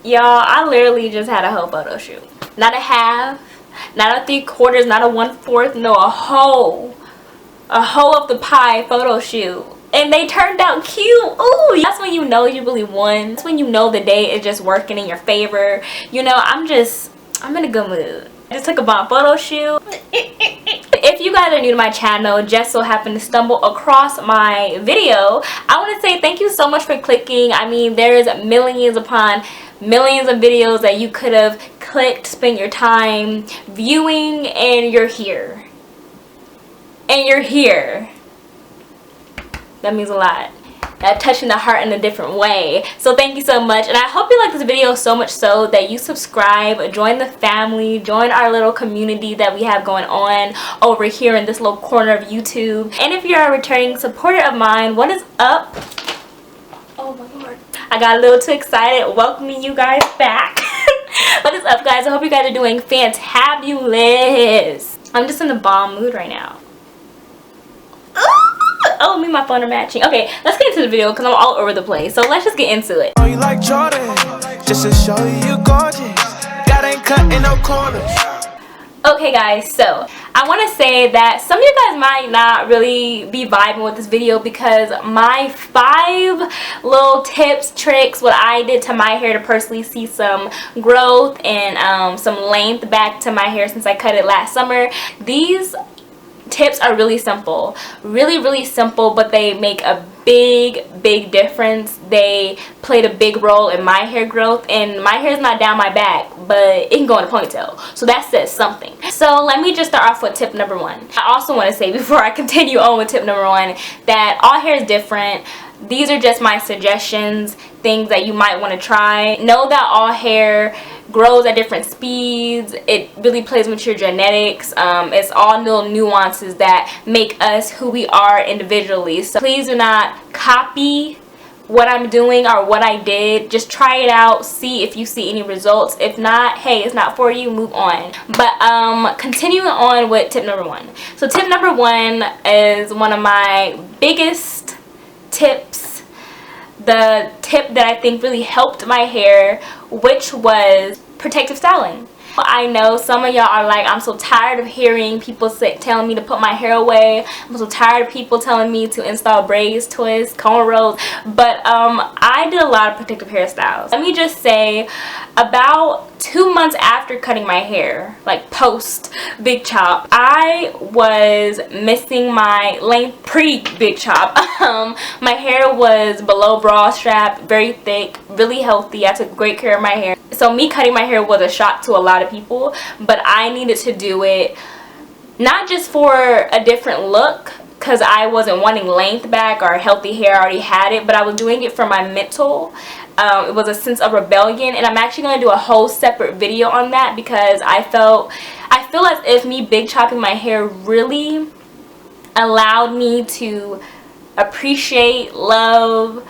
Y'all, I literally just had a whole photo shoot. Not a half, not a 3/4, not a 1/4, no, a whole of the pie photo shoot. And they turned out cute. Ooh, that's when you know you really won. That's when you know the day is just working in your favor. You know, I'm in a good mood. I just took a bomb photo shoot. If you guys are new to my channel, just so happen to stumble across my video, I want to say thank you so much for clicking. I mean, there's millions upon millions of videos that you could have clicked, spent your time viewing, and you're here. And you're here. That means a lot. That touching the heart in a different way. So thank you so much, and I hope you like this video so much so that you subscribe, join the family, join our little community that we have going on over here in this little corner of YouTube. And if you're a returning supporter of mine, what is up? Oh my lord, I got a little too excited welcoming you guys back. What is up, guys? I hope you guys are doing fantabulous. I'm just in a bomb mood right now. Oh, me and my phone are matching. Okay, let's get into the video because I'm all over the place. So let's just get into it. Oh, you like Jordan? Just to show you gorgeous. That ain't cutting no corners. Okay, guys, so I want to say that some of you guys might not really be vibing with this video because my 5 little tips, tricks, what I did to my hair to personally see some growth and some length back to my hair since I cut it last summer. These tips are really simple, really simple, but they make a big difference. They played a big role in my hair growth, and my hair is not down my back, but it can go in a ponytail, so that says something. So let me just start off with tip number 1. I also want to say before I continue on with tip number 1 that all hair is different. These are just my suggestions, things that you might want to try. Know that all hair grows at different speeds. It really plays with your genetics. It's all little nuances that make us who we are individually. So please do not copy what I'm doing or what I did. Just try it out, see if you see any results. If not, hey, it's not for you, move on. But continuing on with tip number 1. So tip number 1 is one of my biggest tips, the tip that I think really helped my hair, which was protective styling. I know some of y'all are like, I'm so tired of hearing people telling me to put my hair away. I'm so tired of people telling me to install braids, twists, cornrows. But I did a lot of protective hairstyles. Let me just say, about 2 months after cutting my hair, like post big chop, I was missing my length pre big chop. My hair was below bra strap, very thick, really healthy. I took great care of my hair. So me cutting my hair was a shock to a lot of people, but I needed to do it not just for a different look, because I wasn't wanting length back or healthy hair, I already had it, but I was doing it for my mental. It was a sense of rebellion, and I'm actually going to do a whole separate video on that because I feel as if me big chopping my hair really allowed me to appreciate, love,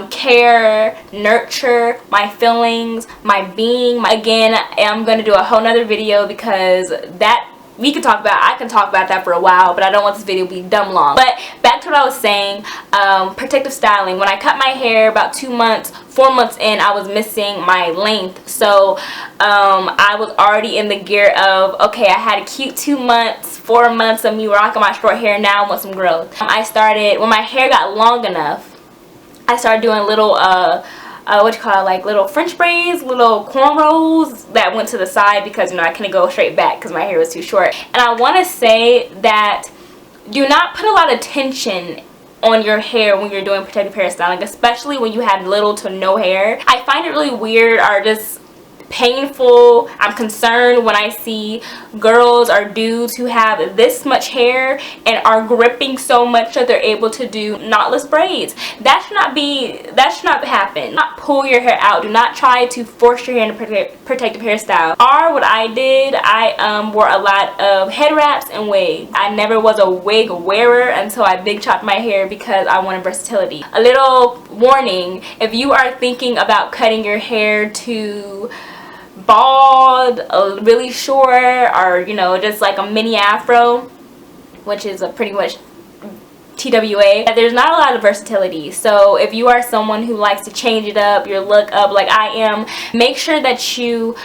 care, nurture my feelings, my being. Again, I'm going to do a whole nother video because that I can talk about that for a while, but I don't want this video to be dumb long. But back to what I was saying, protective styling. When I cut my hair about 4 months in, I was missing my length. So I was already in the gear of, okay, I had a cute 2 months, 4 months of me rocking my short hair. Now I want some growth. I started, when my hair got long enough, I started doing little like little French braids, little cornrows that went to the side because, you know, I couldn't go straight back because my hair was too short. And I want to say that do not put a lot of tension on your hair when you're doing protective hairstyling, especially when you have little to no hair. I find it really weird or just painful. I'm concerned when I see girls or dudes who have this much hair and are gripping so much that they're able to do knotless braids. That should not happen. Do not pull your hair out. Do not try to force your hair into protective hairstyle. Or what I did, I wore a lot of head wraps and wigs. I never was a wig wearer until I big chopped my hair because I wanted versatility. A little warning, if you are thinking about cutting your hair to bald, really short, or, you know, just like a mini afro, which is a pretty much TWA, there's not a lot of versatility. So if you are someone who likes to change it up, your look up like I am, make sure that you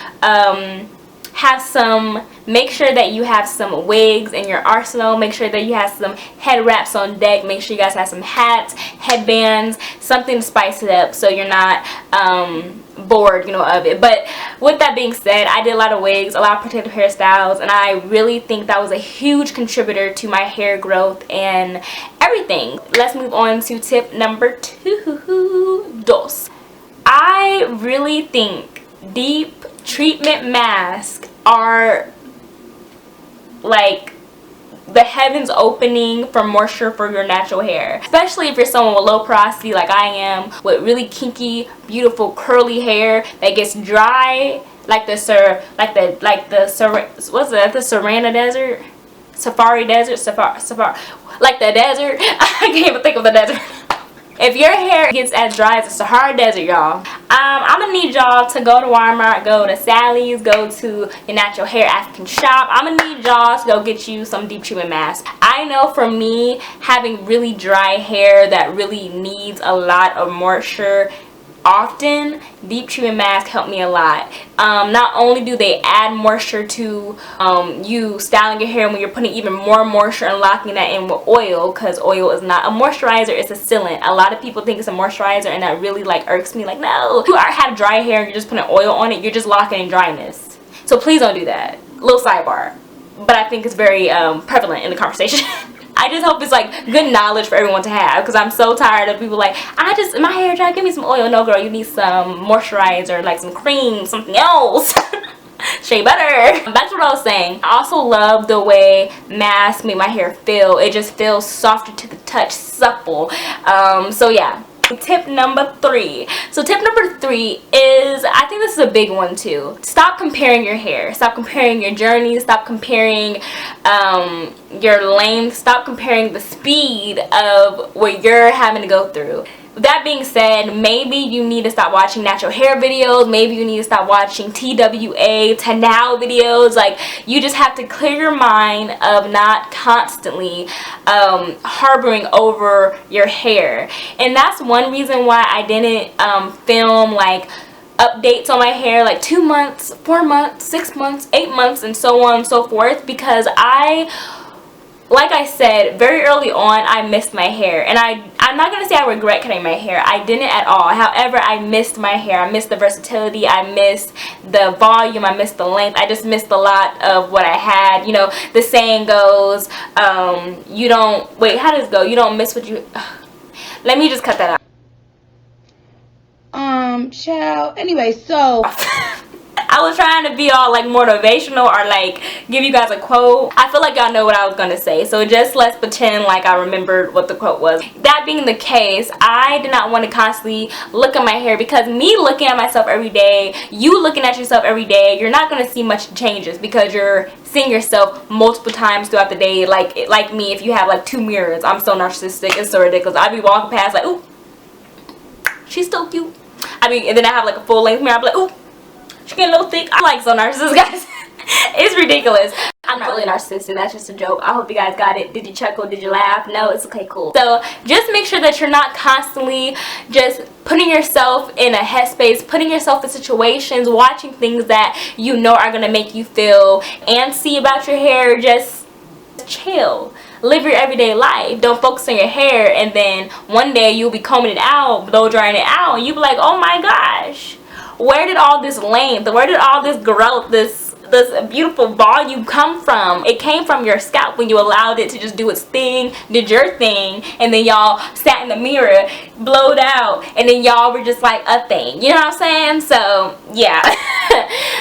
make sure that you have some wigs in your arsenal. Make sure that you have some head wraps on deck. Make sure you guys have some hats, headbands, something to spice it up so you're not bored, you know, of it. But with that being said, I did a lot of wigs, a lot of protective hairstyles, and I really think that was a huge contributor to my hair growth and everything. Let's move on to tip number 2. I really think deep treatment masks are like the heavens opening for moisture for your natural hair, especially if you're someone with low porosity like I am, with really kinky, beautiful, curly hair that gets dry like the Savanna Desert, Safari Desert, Safari, like the desert. I can't even think of the desert. If your hair gets as dry as the Sahara Desert, y'all, I'm gonna need y'all to go to Walmart, go to Sally's, go to your natural hair African shop. I'm gonna need y'all to go get you some deep treatment masks. I know for me, having really dry hair that really needs a lot of moisture often, deep treatment masks help me a lot. Not only do they add moisture to you styling your hair when you're putting even more moisture and locking that in with oil, because oil is not a moisturizer, it's a sealant. A lot of people think it's a moisturizer, and that really like irks me. Like, no, if you have dry hair and you're just putting oil on it, you're just locking in dryness. So please don't do that. Little sidebar, but I think it's very prevalent in the conversation. I just hope it's like good knowledge for everyone to have, because I'm so tired of people like, my hair dry, give me some oil. No girl, you need some moisturizer, like some cream, something else. Shea butter. That's what I was saying. I also love the way masks make my hair feel. It just feels softer to the touch, supple. So yeah. Tip number 3. So tip number 3 is, I think this is a big one too. Stop comparing your hair. Stop comparing your journey. Stop comparing your length. Stop comparing the speed of what you're having to go through. With that being said, maybe you need to stop watching natural hair videos. Maybe you need to stop watching TWA, to now videos. Like, you just have to clear your mind of not constantly harboring over your hair. And that's one reason why I didn't film like updates on my hair like 2 months, 4 months, 6 months, 8 months, and so on and so forth, because like I said, very early on, I missed my hair. And I'm not going to say I regret cutting my hair. I didn't at all. However, I missed my hair. I missed the versatility. I missed the volume. I missed the length. I just missed a lot of what I had. You know, the saying goes, you don't... Wait, how does it go? You don't miss what you... Let me just cut that out. Child. Anyway, so... I was trying to be all like motivational or like give you guys a quote. I feel like y'all know what I was gonna say, so just let's pretend like I remembered what the quote was. That being the case, I did not want to constantly look at my hair, because me looking at myself every day, you looking at yourself every day, you're not gonna see much changes because you're seeing yourself multiple times throughout the day. Like me, if you have like 2 mirrors, I'm so narcissistic, it's so ridiculous. I'd be walking past like, ooh, she's so cute. And then I have like a full length mirror, I'm like, ooh, she getting a little thick. I'm like so narcissistic, guys. It's ridiculous. I'm not really narcissistic, that's just a joke. I hope you guys got it. Did you chuckle? Did you laugh? No, it's okay, cool. So just make sure that you're not constantly just putting yourself in a headspace, putting yourself in situations, watching things that you know are gonna make you feel antsy about your hair. Just chill. Live your everyday life. Don't focus on your hair, and then one day you'll be combing it out, blow drying it out, and you'll be like, oh my gosh, where did all this length, where did all this growth, this beautiful volume come from? It came from your scalp when you allowed it to just do its thing, did your thing, and then y'all sat in the mirror, blowed out, and then y'all were just like a thing. You know what I'm saying? So yeah.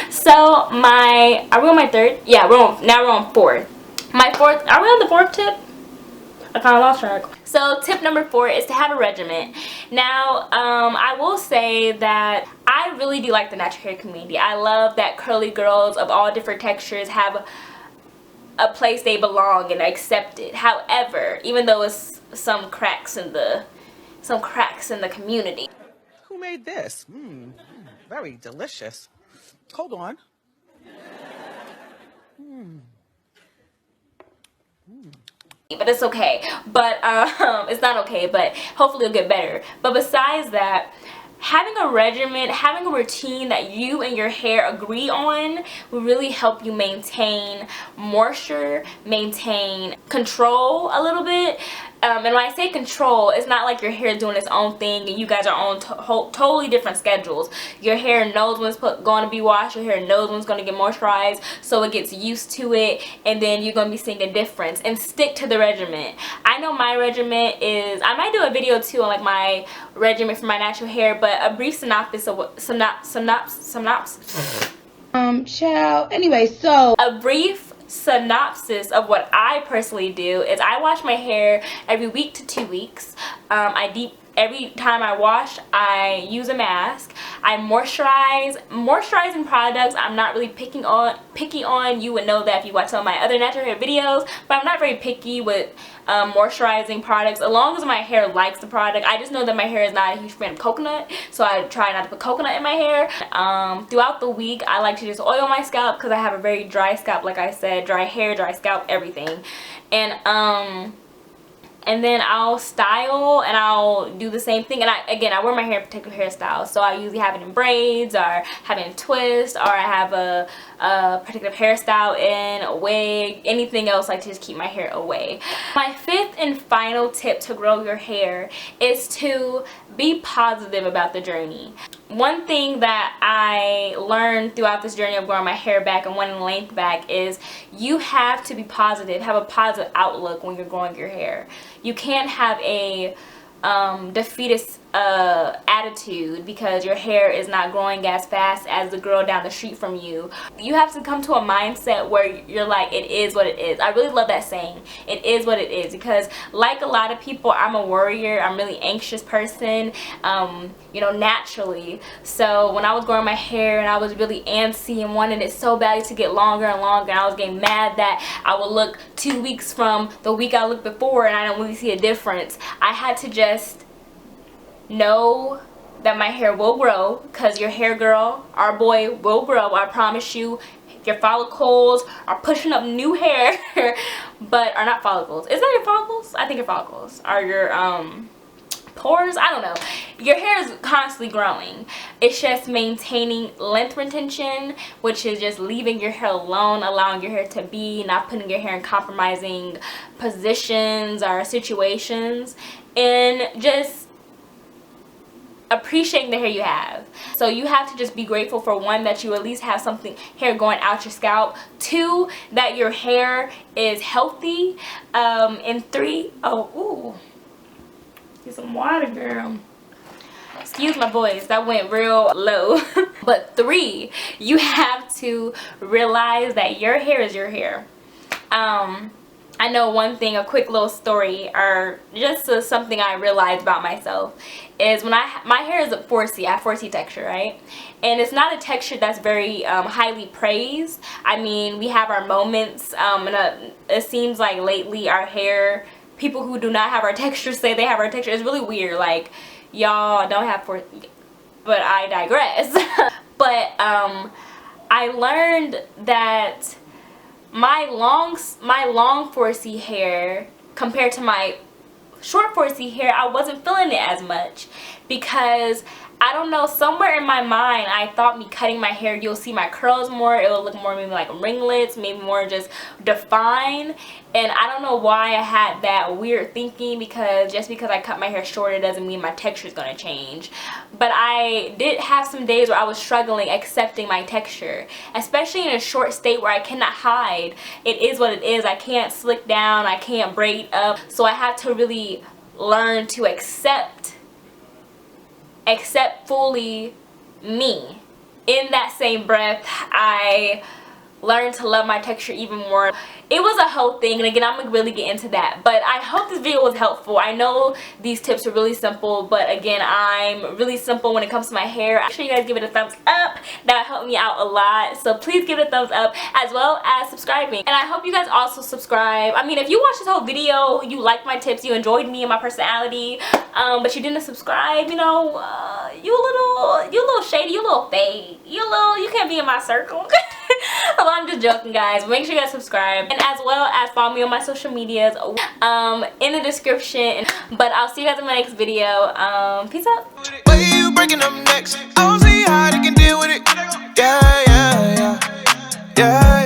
So are we on my 3rd? Yeah, now we're on 4th. My 4th, are we on the 4th tip? I kind of lost track. So tip number 4 is to have a regimen. Now, I will say that I really do like the natural hair community. I love that curly girls of all different textures have a place they belong and are accepted. However, even though it's some cracks in the community. Who made this? Very delicious. Hold on. but it's okay. But it's not okay, but hopefully it'll get better. But besides that, having a regimen, having a routine that you and your hair agree on will really help you maintain moisture, maintain control a little bit. And when I say control, it's not like your hair is doing its own thing and you guys are on totally different schedules. Your hair knows when it's going to be washed. Your hair knows when it's going to get moisturized, so it gets used to it, and then you're going to be seeing a difference. And stick to the regimen. I know my regimen is, I might do a video too on like my regimen for my natural hair, but a brief synopsis of what, Child. Anyway, so a brief synopsis of what I personally do is I wash my hair every week to 2 weeks. Every time I wash, I use a mask. I moisturize. Moisturizing products, I'm not really picky on. You would know that if you watch some of my other natural hair videos, but I'm not very picky with moisturizing products, as long as my hair likes the product. I just know that my hair is not a huge fan of coconut, so I try not to put coconut in my hair. Throughout the week, I like to just oil my scalp because I have a very dry scalp, like I said, dry hair, dry scalp, everything. And then I'll style and I'll do the same thing. And I wear my hair in particular hairstyles. So I usually have it in braids, or have it in twist, or I have a particular hairstyle in a wig, anything else like to just keep my hair away. My fifth and final tip to grow your hair is to be positive about the journey. One thing that I learned throughout this journey of growing my hair back and wanting length back is you have to be positive, have a positive outlook when you're growing your hair. You can't have a defeatist attitude because your hair is not growing as fast as the girl down the street from you. You have to come to a mindset where you're like, it is what it is. I really love that saying, it is what it is, because like a lot of people, I'm a worrier. I'm a really anxious person, you know, naturally. So when I was growing my hair and I was really antsy and wanted it so badly to get longer and longer, and I was getting mad that I would look 2 weeks from the week I looked before and I don't really see a difference, I had to just know that my hair will grow, because your hair girl, our boy, will grow. I promise you. Your follicles are pushing up new hair, but are not follicles. Is that your follicles? I think your follicles are your pores. I don't know. Your hair is constantly growing. It's just maintaining length retention, which is just leaving your hair alone, allowing your hair to be, not putting your hair in compromising positions or situations, and just appreciating the hair you have. So you have to just be grateful for, one, that you at least have something, hair going out your scalp, 2, that your hair is healthy, and 3, get some water, girl. Excuse my voice, that went real low. But 3, you have to realize that your hair is your hair. I know one thing, a quick little story, or just something I realized about myself, is when my hair is a 4C, I have 4C texture, right? And it's not a texture that's very highly praised. I mean, we have our moments, and it seems like lately our hair, people who do not have our texture say they have our texture. It's really weird, like, y'all don't have 4C, but I digress. But I learned that my long 4C hair compared to my short 4C hair, I wasn't feeling it as much, because I don't know, somewhere in my mind I thought me cutting my hair, you'll see my curls more, it will look more maybe like ringlets, maybe more just defined. And I don't know why I had that weird thinking, because just because I cut my hair shorter doesn't mean my texture is going to change. But I did have some days where I was struggling accepting my texture, especially in a short state where I cannot hide. It is what it is. I can't slick down, I can't braid up, so I had to really learn to accept fully me. In that same breath, I learned to love my texture even more. It was a whole thing, and again, I'm gonna really get into that, but I hope this video was helpful. I know these tips are really simple, but again, I'm really simple when it comes to my hair. Make sure you guys give it a thumbs up. That helped me out a lot, so please give it a thumbs up, as well as subscribing. And I hope you guys also subscribe. I mean, if you watched this whole video, you liked my tips, you enjoyed me and my personality, but you didn't subscribe, you know, you a little shady, you a little fake, you can't be in my circle. Well, I'm just joking, guys. Make sure you guys subscribe, and as well as follow me on my social medias in the description. But I'll see you guys in my next video. Peace out. Where you breaking up next? I don't see how they can deal with it. Yeah, yeah, yeah. Yeah.